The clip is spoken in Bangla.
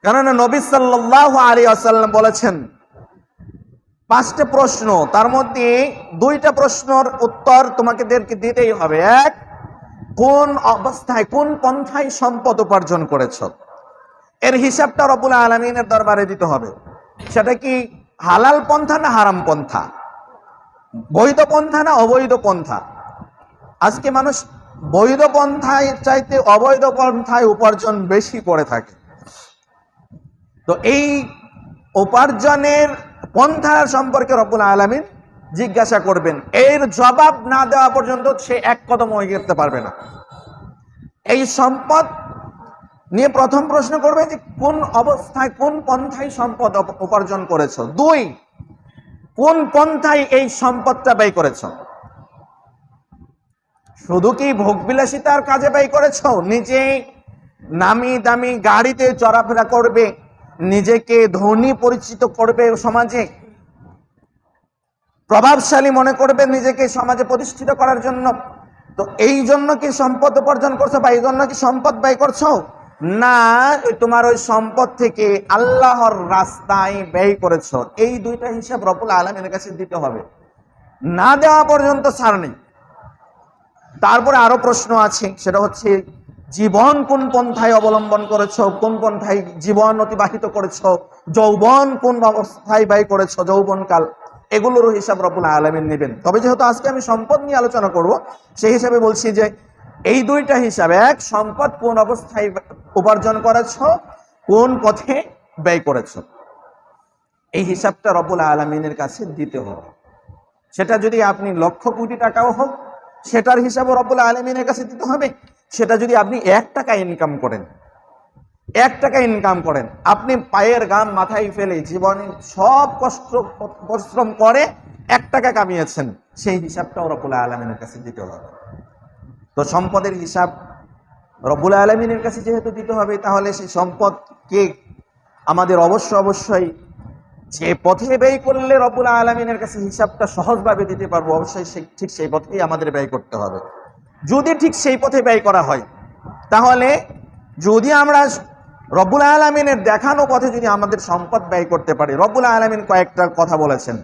কেননা নবী সাল্লাল্লাহু আলাইহি ওয়াসাল্লাম বলেছেন 5টা প্রশ্ন, তার মধ্যে 2টা প্রশ্নের উত্তর তোমাদেরকে দিতেই হবে। এক, কোন অবস্থায় কোন পন্থায় সম্পদ উপার্জন করেছো, এর হিসাবটা রব্বুল আলামিনের দরবারে দিতে হবে। সেটা কি হালাল পন্থা না হারাম পন্থা, বৈধ পন্থা না অবৈধ পন্থা। আজকে মানুষ বৈধ পন্থায় চাইতে অবৈধ পন্থায় উপার্জন বেশি করে থাকে। তো এই উপার্জনের পন্থা সম্পর্কে রব্বুল আলামিন জিজ্ঞাসা করবেন, এর জবাব না দেওয়া পর্যন্ত সে এক কদম এগোতে পারবে না। এই সম্পদ নিয়ে প্রথম প্রশ্ন করবে যে কোন অবস্থায় কোন পন্থায় সম্পদ উপার্জন করেছো। 2, কোন পন্থায় এই সম্পদটা ব্যয় করেছো। শুধু কি ভোগবিলাসিতার কাজে ব্যয় করেছো, নিজে নামি দামি গাড়িতে চলাফেরা করবে, নিজেকে ধনী পরিচিত করবে, সমাজে প্রভাবশালী মনে করবে, নিজেকে সমাজে প্রতিষ্ঠিত করার জন্য, তো এই জন্য কি সম্পদ উপার্জন করছো বা এই জন্য কি সম্পদ ব্যয় করছো? না, তোমার ওই সম্পদ থেকে আল্লাহর রাস্তায় ব্যয় করেছো। এই 2টা হিসাব রব্বুল আলামিনের কাছে দিতে হবে, না দেওয়া পর্যন্ত ছাড় নেই। তারপরে আরো প্রশ্ন আছে, সেটা হচ্ছে জীবন কোন পন্থায় অবলম্বন করেছো, কোন পন্থায় জীবন অতিবাহিত করেছো, যৌবন কোন অবস্থায় ব্যয় করেছো, যৌবনকাল, এগুলোরও হিসাব রব্বুল আলামিন নেবেন। তবে যেহেতু আজকে আমি সম্পদ নিয়ে আলোচনা করব, সেই হিসাবে বলছি যে এই 2টা হিসাব, এক, সম্পদ কোন অবস্থায় উপার্জন করেছো, কোন পথে ব্যয় করেছো, এই হিসাবটা রব্বুল আলামিনের কাছে দিতে হবে। সেটা যদি আপনি লক্ষ কোটি টাকাও হোক, সেটার হিসাবও রব্বুল আলামিনের কাছে দিতে হবে। সেটা যদি আপনি 1 টাকা ইনকাম করেন, 1 টাকা ইনকাম করেন, আপনি পায়ের গাম মাথায় ফেলে জীবনে সব কষ্ট পরিশ্রম করে 1 টাকা কামিয়েছেন, সেই হিসাবটাও রব্বুল আলামিনের কাছে দিতে হবে। তো সম্পদের হিসাব রব্বুল আলামিনের কাছে যেহেতু দিতে হবে, তাহলে সেই সম্পদকে আমাদের অবশ্যই যে পথে ব্যয় করলে রব্বুল আলামিনের কাছে হিসাবটা সহজভাবে দিতে পারবো, অবশ্যই ঠিক সেই পথেই আমাদের ব্যয় করতে হবে। যদি ঠিক সেই পথে ব্যয় করা হয়, তাহলে যদি আমরা রব্বুল আলামিনের দেখানো পথে যদি আমাদের সম্পদ ব্যয় করতে পারি, রব্বুল আলামিন কয়েকটা কথা বলেছেন।